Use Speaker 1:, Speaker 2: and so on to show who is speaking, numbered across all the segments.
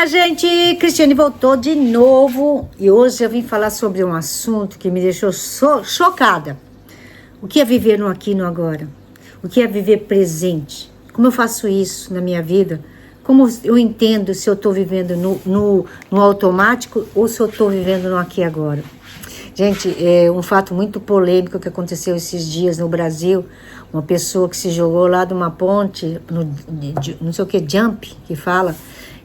Speaker 1: minha gente, Cristiane voltou de novo e hoje eu vim falar sobre um assunto que me deixou chocada. O que é viver no aqui e no agora? O que é viver presente? Como eu faço isso na minha vida? Como eu entendo se eu estou vivendo no automático ou se eu estou vivendo no aqui e agora? Gente, é um fato muito polêmico que aconteceu esses dias no Brasil. Uma pessoa que se jogou lá de uma ponte, não sei o que, jump, que fala,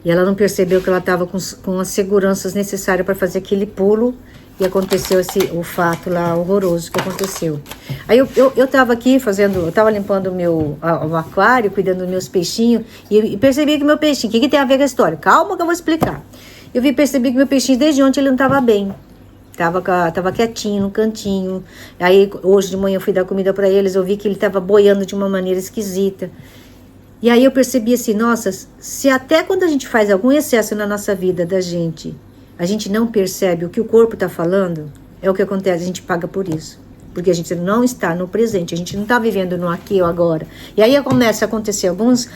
Speaker 1: e ela não percebeu que ela estava com as seguranças necessárias para fazer aquele pulo, e aconteceu o fato lá horroroso que aconteceu. Aí eu tava aqui eu tava limpando o aquário, cuidando dos meus peixinhos, e percebi que meu peixinho, o que tem a ver com a história? Calma que eu vou explicar. Percebi que meu peixinho, desde ontem, ele não estava bem. Tava quietinho no cantinho. Aí hoje de manhã eu fui dar comida para eles, eu vi que ele estava boiando de uma maneira esquisita. E aí eu percebi assim, nossa, se até quando a gente faz algum excesso na nossa vida da gente, a gente não percebe o que o corpo está falando, é o que acontece, a gente paga por isso. Porque a gente não está no presente, a gente não está vivendo no aqui ou agora. E aí começa a acontecer alguns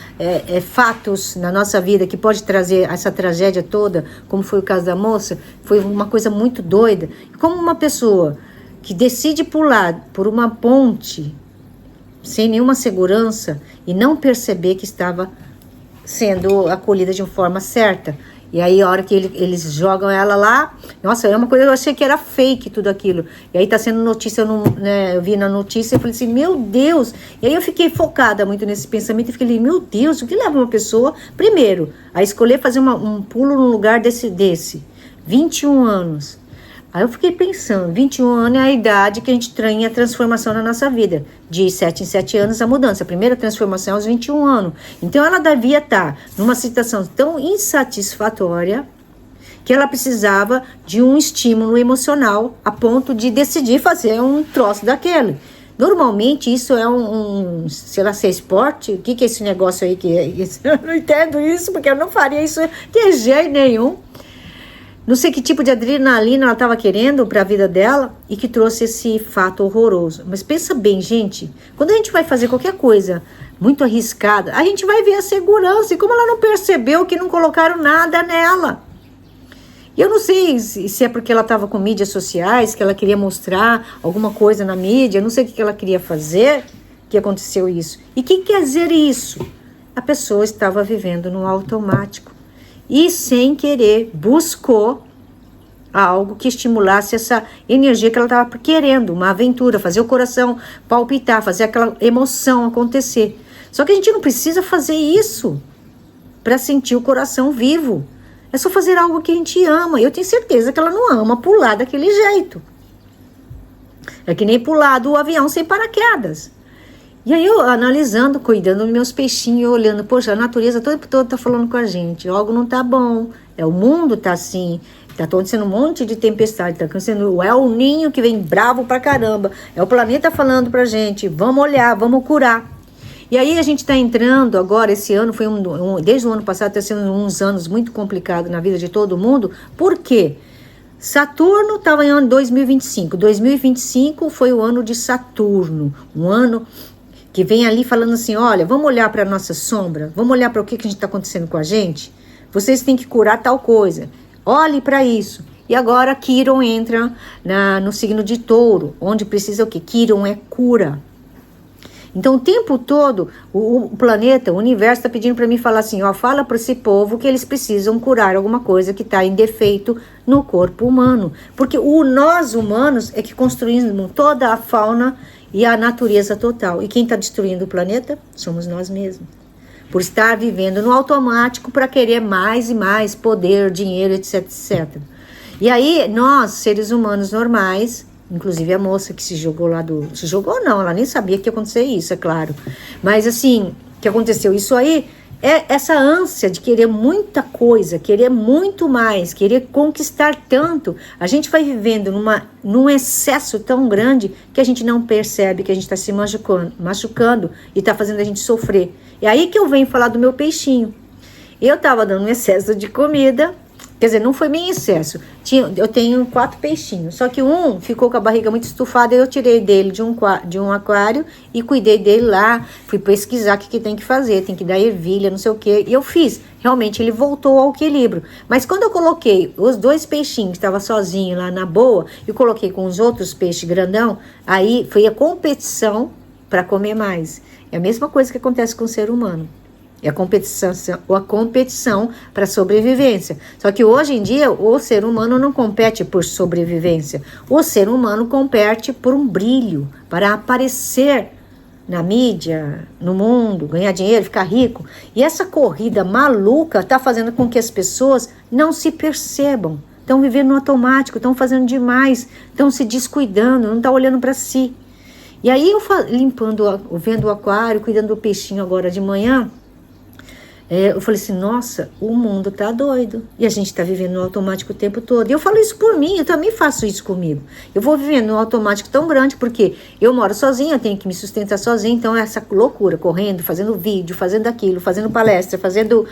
Speaker 1: fatos na nossa vida que pode trazer essa tragédia toda, como foi o caso da moça, foi uma coisa muito doida. Como uma pessoa que decide pular por uma ponte sem nenhuma segurança e não perceber que estava sendo acolhida de uma forma certa. E aí, a hora que eles jogam ela lá, nossa, é uma coisa, eu achei que era fake tudo aquilo. E aí tá sendo notícia, eu vi na notícia e falei assim, meu Deus. E aí eu fiquei focada muito nesse pensamento e fiquei, meu Deus, o que leva uma pessoa, primeiro, a escolher fazer um pulo num lugar desse, 21 anos. Aí eu fiquei pensando, 21 anos é a idade que a gente tem a transformação na nossa vida. De 7 em 7 anos a mudança. A primeira transformação é aos 21 anos. Então ela devia estar numa situação tão insatisfatória que ela precisava de um estímulo emocional a ponto de decidir fazer um troço daquele. Normalmente isso é sei lá, se é esporte, o que é esse negócio aí que é isso? Eu não entendo isso, porque eu não faria isso de jeito nenhum. Não sei que tipo de adrenalina ela estava querendo para a vida dela e que trouxe esse fato horroroso. Mas pensa bem, gente, quando a gente vai fazer qualquer coisa muito arriscada, a gente vai ver a segurança. E como ela não percebeu que não colocaram nada nela. E eu não sei se é porque ela estava com mídias sociais, que ela queria mostrar alguma coisa na mídia, não sei o que ela queria fazer, que aconteceu isso. E o que quer dizer isso? A pessoa estava vivendo no automático. E sem querer buscou algo que estimulasse essa energia que ela estava querendo, uma aventura, fazer o coração palpitar, fazer aquela emoção acontecer. Só que a gente não precisa fazer isso para sentir o coração vivo. É só fazer algo que a gente ama. Eu tenho certeza que ela não ama pular daquele jeito. É que nem pular do avião sem paraquedas. E aí eu analisando, cuidando dos meus peixinhos, olhando, poxa, a natureza o tempo todo tá falando com a gente, algo não tá bom, o mundo tá assim, tá acontecendo um monte de tempestade, tá acontecendo, é o ninho que vem bravo pra caramba, é o planeta falando pra gente, vamos olhar, vamos curar. E aí a gente tá entrando agora, esse ano foi desde o ano passado tá sendo uns anos muito complicados na vida de todo mundo, por quê? Saturno estava em ano 2025, 2025 foi o ano de Saturno, um ano que vem ali falando assim, olha, vamos olhar para a nossa sombra, vamos olhar para o que a gente está acontecendo com a gente, vocês têm que curar tal coisa, olhe para isso. E agora Quiron entra no signo de Touro, onde precisa o quê? Quiron é cura. Então o tempo todo o planeta, o universo está pedindo para mim falar assim, ó, fala para esse povo que eles precisam curar alguma coisa que está em defeito no corpo humano. Porque nós humanos é que construímos toda a fauna e a natureza total. E quem está destruindo o planeta? Somos nós mesmos. Por estar vivendo no automático para querer mais e mais poder, dinheiro, etc, etc. E aí, nós, seres humanos normais, inclusive a moça que se jogou lá se jogou não, ela nem sabia que ia acontecer isso, é claro. Mas assim, que aconteceu isso aí, é essa ânsia de querer muita coisa, querer muito mais, querer conquistar tanto. A gente vai vivendo num excesso tão grande que a gente não percebe que a gente está se machucando e está fazendo a gente sofrer. É aí que eu venho falar do meu peixinho. Eu estava dando um excesso de comida Quer dizer, não foi bem excesso. Eu tenho 4 peixinhos, só que um ficou com a barriga muito estufada, eu tirei dele de um aquário e cuidei dele lá. Fui pesquisar o que tem que fazer, tem que dar ervilha, não sei o que. E eu fiz. Realmente, ele voltou ao equilíbrio. Mas quando eu coloquei os 2 peixinhos que estavam sozinhos lá na boa, e coloquei com os outros peixes grandão, aí foi a competição para comer mais. É a mesma coisa que acontece com o ser humano. É a competição para sobrevivência. Só que hoje em dia o ser humano não compete por sobrevivência. O ser humano compete por um brilho, para aparecer na mídia, no mundo, ganhar dinheiro, ficar rico. E essa corrida maluca está fazendo com que as pessoas não se percebam. Estão vivendo no automático, estão fazendo demais, estão se descuidando, não estão olhando para si. E aí eu vendo o aquário, cuidando do peixinho agora de manhã, eu falei assim, nossa, o mundo tá doido. E a gente tá vivendo no automático o tempo todo. E eu falo isso por mim, eu também faço isso comigo. Eu vou vivendo no automático tão grande, porque eu moro sozinha, eu tenho que me sustentar sozinha. Então, essa loucura, correndo, fazendo vídeo, fazendo aquilo, fazendo palestra, fazendo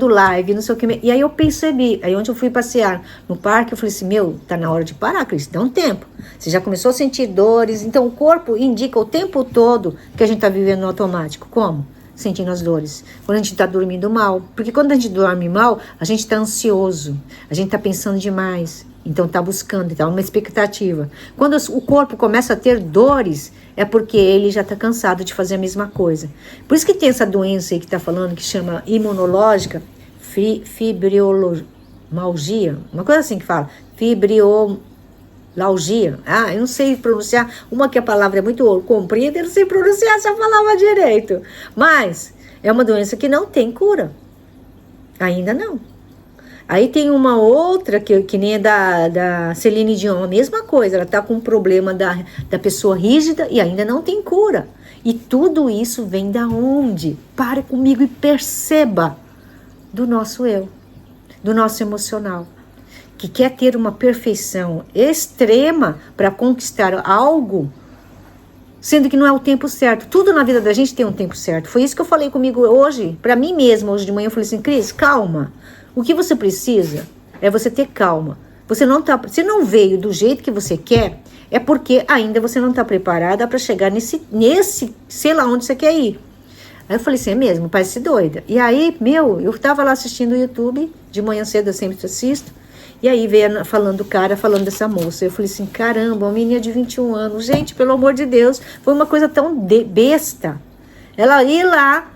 Speaker 1: live, não sei o que. E aí eu percebi, aí onde eu fui passear no parque, eu falei assim, tá na hora de parar, Cris, dá um tempo. Você já começou a sentir dores, então o corpo indica o tempo todo que a gente tá vivendo no automático. Como? Sentindo as dores, quando a gente está dormindo mal, porque quando a gente dorme mal, a gente está ansioso, a gente está pensando demais, então está buscando, está uma expectativa. Quando o corpo começa a ter dores, é porque ele já está cansado de fazer a mesma coisa. Por isso que tem essa doença aí que está falando, que chama imunológica, fibromialgia, uma coisa assim que fala, fibromialgia. Eu não sei pronunciar, uma que a palavra é muito comprida, eu não sei pronunciar essa palavra direito, mas é uma doença que não tem cura, ainda não. Aí tem uma outra, que nem é da Celine Dion, a mesma coisa, ela tá com um problema da pessoa rígida e ainda não tem cura, e tudo isso vem da onde? Pare comigo e perceba, do nosso eu, do nosso emocional, que quer ter uma perfeição extrema para conquistar algo, sendo que não é o tempo certo. Tudo na vida da gente tem um tempo certo. Foi isso que eu falei comigo hoje, para mim mesma, hoje de manhã. Eu falei assim, Cris, calma. O que você precisa é você ter calma. Você não veio do jeito que você quer, é porque ainda você não está preparada para chegar nesse, sei lá onde você quer ir. Aí eu falei assim, é mesmo, parece doida. E aí, eu tava lá assistindo o YouTube, de manhã cedo eu sempre assisto, e aí veio falando dessa moça. Eu falei assim, caramba, uma menina de 21 anos. Gente, pelo amor de Deus, foi uma coisa tão besta. Ela ia lá,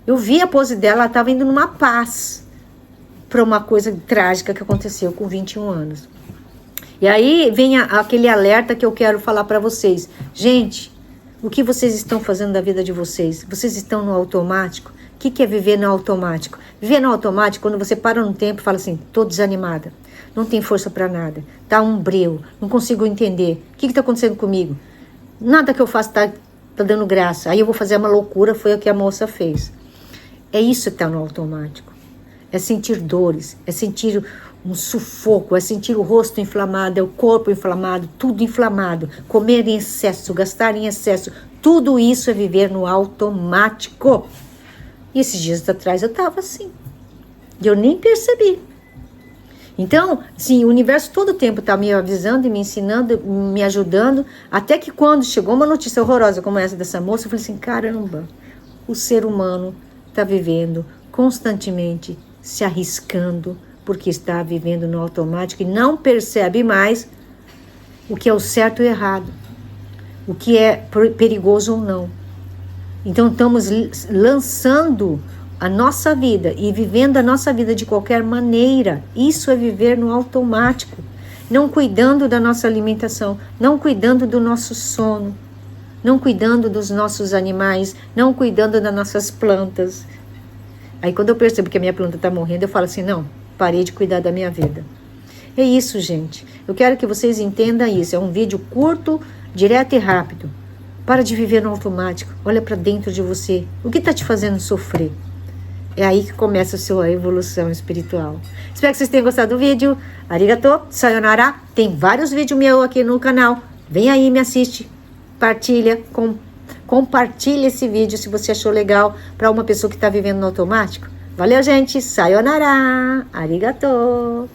Speaker 1: eu vi a pose dela, ela estava indo numa paz para uma coisa trágica que aconteceu com 21 anos. E aí vem aquele alerta que eu quero falar para vocês. Gente, o que vocês estão fazendo da vida de vocês? Vocês estão no automático? O que é viver no automático? Viver no automático, quando você para no tempo e fala assim, tô desanimada. Não tem força para nada, tá um breu, não consigo entender, o que está acontecendo comigo? Nada que eu faço tá dando graça, aí eu vou fazer uma loucura, foi o que a moça fez. É isso que está no automático, é sentir dores, é sentir um sufoco, é sentir o rosto inflamado, é o corpo inflamado, tudo inflamado, comer em excesso, gastar em excesso, tudo isso é viver no automático. E esses dias atrás eu estava assim, e eu nem percebi. Então, sim, o universo todo o tempo está me avisando e me ensinando, me ajudando, até que quando chegou uma notícia horrorosa como essa dessa moça, eu falei assim, caramba, o ser humano está vivendo constantemente, se arriscando, porque está vivendo no automático e não percebe mais o que é o certo e o errado, o que é perigoso ou não. Então, estamos lançando a nossa vida e vivendo a nossa vida de qualquer maneira. Isso é viver no automático, não cuidando da nossa alimentação, não cuidando do nosso sono, não cuidando dos nossos animais, não cuidando das nossas plantas. Aí quando eu percebo que a minha planta está morrendo, eu falo assim, não, parei de cuidar da minha vida. É isso, gente. Eu quero que vocês entendam isso. É um vídeo curto, direto e rápido. Para de viver no automático. Olha para dentro de você. O que está te fazendo sofrer? É aí que começa a sua evolução espiritual. Espero que vocês tenham gostado do vídeo. Arigato, sayonara. Tem vários vídeos meus aqui no canal. Vem aí, me assiste. Compartilha esse vídeo se você achou legal para uma pessoa que está vivendo no automático. Valeu, gente. Sayonara. Arigato.